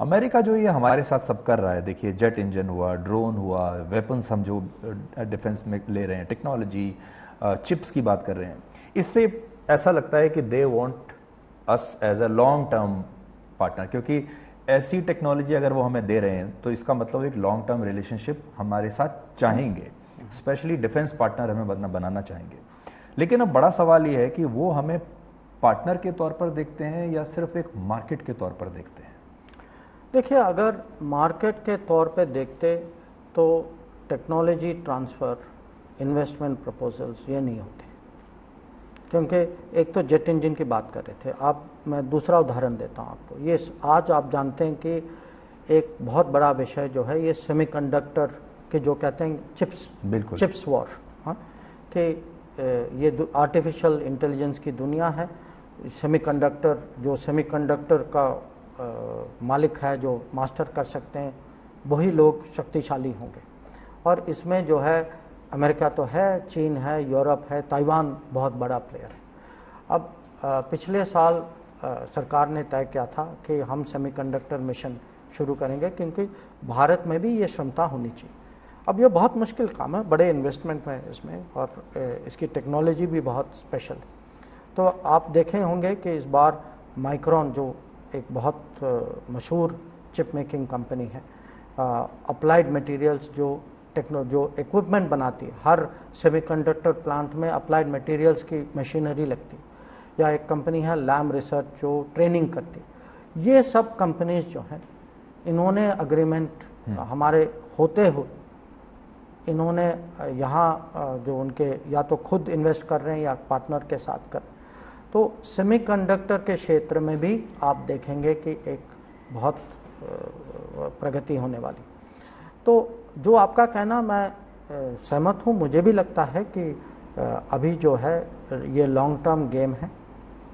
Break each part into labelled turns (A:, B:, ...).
A: America जो ये हमारे साथ सब कर रहा है, देखिए जेट इंजन हुआ, ड्रोन हुआ, वेपन्स हम जो डिफेंस में ले रहे हैं, टेक्नोलॉजी, चिप्स की बात कर रहे हैं, इससे ऐसा लगता है कि they want us as a long term partner, क्योंकि ऐसी टेक्नोलॉजी अगर वो हमें दे रहे हैं तो इसका मतलब एक लॉन्ग टर्म रिलेशनशिप हमारे साथ चाहेंगे, स्पेशली डिफेंस पार्टनर हमें बनाना चाहेंगे। लेकिन अब बड़ा सवाल ये है कि वो हमें पार्टनर के तौर पर देखते हैं या सिर्फ एक मार्केट के तौर पर देखते हैं।
B: देखिए, अगर मार्केट के तौर पे देखते तो टेक्नोलॉजी ट्रांसफ़र, इन्वेस्टमेंट प्रपोजल्स ये नहीं होते, क्योंकि एक तो जेट इंजन की बात कर रहे थे आप। मैं दूसरा उदाहरण देता हूँ आपको। ये आज आप जानते हैं कि एक बहुत बड़ा विषय जो है ये सेमीकंडक्टर के जो कहते हैं चिप्स,
A: बिल्कुल
B: चिप्स वॉर, हाँ, कि ये आर्टिफिशियल इंटेलिजेंस की दुनिया है। सेमीकंडक्टर, जो सेमीकंडक्टर का मालिक है, जो मास्टर कर सकते हैं, वही लोग शक्तिशाली होंगे। और इसमें जो है अमेरिका तो है, चीन है, यूरोप है, ताइवान बहुत बड़ा प्लेयर है। अब पिछले साल सरकार ने तय किया था कि हम सेमीकंडक्टर मिशन शुरू करेंगे, क्योंकि भारत में भी ये क्षमता होनी चाहिए। अब ये बहुत मुश्किल काम है, बड़े इन्वेस्टमेंट में इसमें, और इसकी टेक्नोलॉजी भी बहुत स्पेशल है। तो आप देखे होंगे कि इस बार माइक्रॉन, जो एक बहुत मशहूर चिप मेकिंग कंपनी है, अप्लाइड मटेरियल्स जो इक्विपमेंट बनाती है, हर सेमीकंडक्टर प्लांट में अप्लाइड मटेरियल्स की मशीनरी लगती है, या एक कंपनी है लैम रिसर्च जो ट्रेनिंग करती है। ये सब कंपनीज जो हैं, इन्होंने अग्रीमेंट हमारे होते हुए इन्होंने यहाँ जो उनके या तो खुद इन्वेस्ट कर रहे हैं या पार्टनर के साथ कर रहे हैं। तो सेमीकंडक्टर के क्षेत्र में भी आप देखेंगे कि एक बहुत प्रगति होने वाली। तो जो आपका कहना, मैं सहमत हूँ। मुझे भी लगता है कि अभी जो है ये लॉन्ग टर्म गेम है,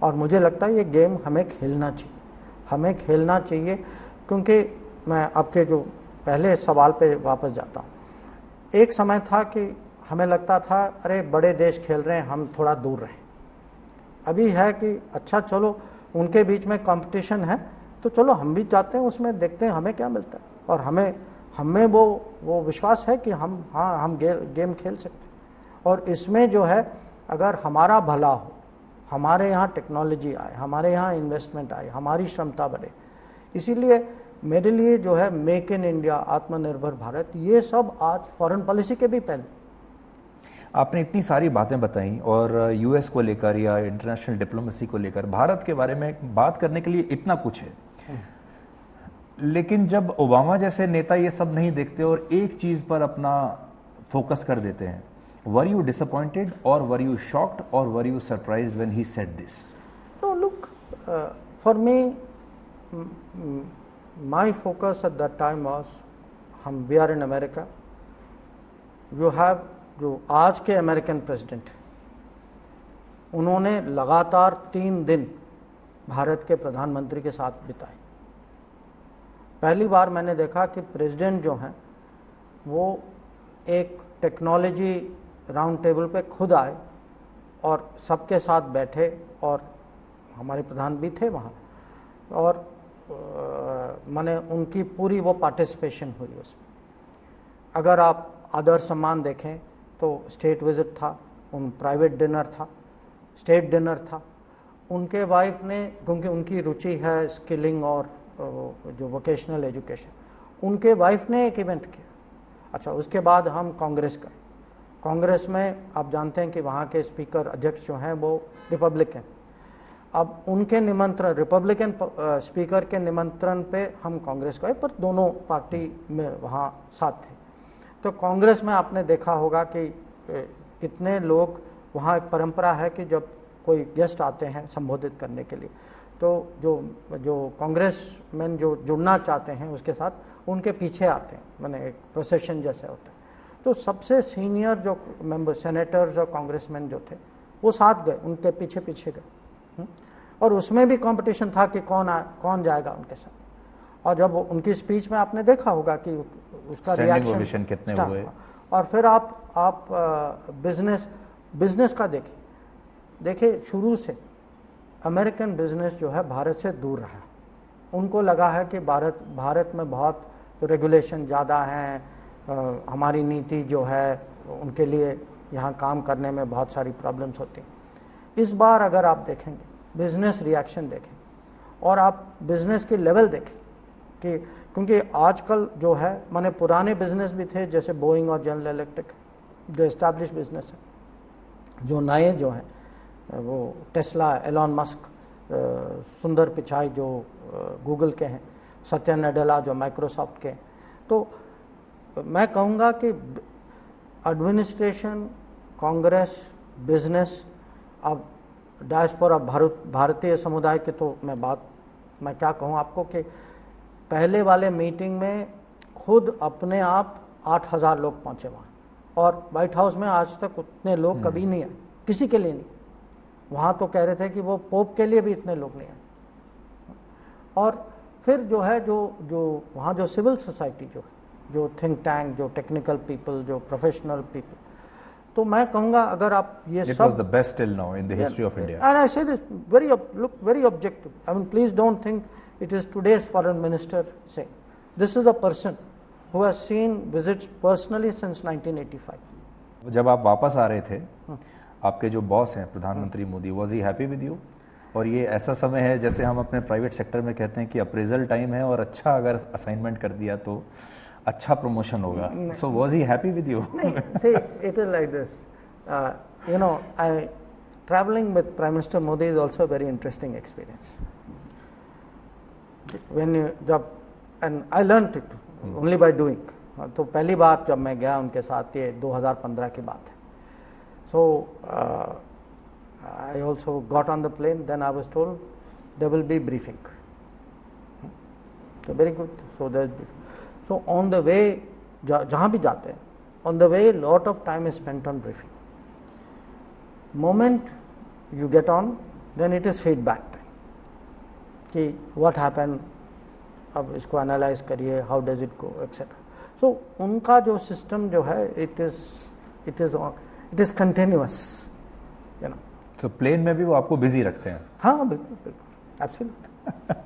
B: और मुझे लगता है ये गेम हमें खेलना चाहिए, हमें खेलना चाहिए। क्योंकि मैं आपके जो पहले सवाल पे वापस जाता हूँ। एक समय था कि हमें लगता था अरे बड़े देश खेल रहे हैं, हम थोड़ा दूर रहें। अभी है कि अच्छा चलो, उनके बीच में कंपटीशन है तो चलो हम भी जाते हैं उसमें, देखते हैं हमें क्या मिलता है, और हमें वो विश्वास है कि हम गेम खेल सकते हैं। और इसमें जो है, अगर हमारा भला हो, हमारे यहाँ टेक्नोलॉजी आए, हमारे यहाँ इन्वेस्टमेंट आए, हमारी क्षमता बढ़े, इसीलिए मेरे लिए जो है मेक इन इंडिया, आत्मनिर्भर भारत, ये सब आज फॉरेन पॉलिसी के भी पहले।
A: आपने इतनी सारी बातें बताई, और यूएस को लेकर या इंटरनेशनल डिप्लोमेसी को लेकर भारत के बारे में बात करने के लिए इतना कुछ है। लेकिन जब ओबामा जैसे नेता ये सब नहीं देखते और एक चीज पर अपना फोकस कर देते हैं, वर यू डिसअपॉइंटेड और वर यू शॉक्ड और were you surprised when he said this?
B: No, look, for me my focus at that time was, we are in America, you have जो आज के अमेरिकन प्रेसिडेंट, उन्होंने लगातार 3 दिन भारत के प्रधानमंत्री के साथ बिताए। पहली बार मैंने देखा कि प्रेसिडेंट जो हैं वो एक टेक्नोलॉजी राउंड टेबल पे खुद आए और सबके साथ बैठे, और हमारे प्रधान भी थे वहाँ, और माने उनकी पूरी वो पार्टिसिपेशन हुई उसमें। अगर आप आदर सम्मान देखें तो स्टेट विजिट था, प्राइवेट डिनर था, स्टेट डिनर था। उनके वाइफ ने, क्योंकि उनकी रुचि है स्किलिंग और जो वोकेशनल एजुकेशन, उनके वाइफ ने एक इवेंट किया। अच्छा, उसके बाद हम कांग्रेस गए। कांग्रेस में आप जानते हैं कि वहाँ के स्पीकर, अध्यक्ष जो हैं वो रिपब्लिकन। अब उनके निमंत्रण, रिपब्लिकन स्पीकर के निमंत्रण पे हम कांग्रेस गए, पर दोनों पार्टी में वहाँ साथ थे। तो कांग्रेस में आपने देखा होगा कि कितने लोग, वहाँ एक परंपरा है कि जब कोई गेस्ट आते हैं संबोधित करने के लिए, तो जो कांग्रेसमैन जो जुड़ना चाहते हैं उसके साथ, उनके पीछे आते हैं, माने एक प्रोसेशन जैसे होता है। तो सबसे सीनियर जो मेंबर, सेनेटर्स और कांग्रेसमैन जो थे, वो साथ गए, उनके पीछे पीछे गए। और उसमें भी कंपटीशन था कि कौन जाएगा उनके साथ। और जब उनकी स्पीच में आपने देखा होगा कि उसका रिएक्शन
A: कितने हुए।
B: और फिर आप बिजनेस का देखिए शुरू से अमेरिकन बिजनेस जो है भारत से दूर रहा, उनको लगा है कि भारत में बहुत रेगुलेशन ज़्यादा हैं, हमारी नीति जो है उनके लिए यहाँ काम करने में बहुत सारी प्रॉब्लम्स होती हैं। इस बार अगर आप देखेंगे, बिजनेस रिएक्शन देखें और आप बिजनेस की लेवल देखें कि, क्योंकि आजकल जो है माने पुराने बिजनेस भी थे जैसे बोइंग और जनरल इलेक्ट्रिक जो एस्टैब्लिश बिजनेस है, जो नए जो हैं वो टेस्ला, एलॉन मस्क, सुंदर पिचाई जो गूगल के हैं, सत्या नडेला जो माइक्रोसॉफ्ट के हैं। तो मैं कहूँगा कि एडमिनिस्ट्रेशन, कांग्रेस, बिजनेस, अब डायस्पोरा भारतीय समुदाय के, तो मैं क्या कहूँ आपको कि पहले वाले मीटिंग में खुद अपने आप 8,000 लोग पहुँचे वहाँ, और वाइट हाउस में आज तक उतने लोग कभी नहीं आए, किसी के लिए नहीं। वहाँ तो कह रहे थे कि वो पोप के लिए भी इतने लोग नहीं आए। और फिर जो है जो वहाँ जो सिविल सोसाइटी जो थिंक टैंक, जो टेक्निकल पीपल, जो प्रोफेशनल पीपल, तो मैं कहूँगा अगर आप ये सब,
A: It was the best till now in the history of India.
B: And I say this very objective. I mean, please don't think it is today's foreign minister saying. This is a person who has seen visits personally since 1985.
A: जब आप वापस आ रहे थे, आपके जो boss हैं प्रधानमंत्री Modi, was he happy with you? और ये ऐसा समय है जैसे हम अपने प्राइवेट सेक्टर में कहते हैं कि अप्रेजल टाइम है और अच्छा अगर असाइनमेंट कर दिया तो अच्छा प्रमोशन होगा. So was he happy with you?
B: See, it is like this. You know, traveling with Prime Minister Modi is also a very interesting experience. When and I learned it only by doing. तो पहली बार जब मैं गया उनके साथ, ये 2015 की बात है. So I also got on the plane. Then I was told there will be briefing. So very good. So on the way, जहाँ भी जाते हैं, on the way lot of time is spent on briefing. Moment you get on, then it is feedback time. कि what happened, अब इसको analyze करिए, how does it go, etc. So उनका जो system जो है, it is continuous, you know.
A: तो plane में भी वो आपको बिजी रखते हैं?
B: हाँ बिल्कुल, absolutely.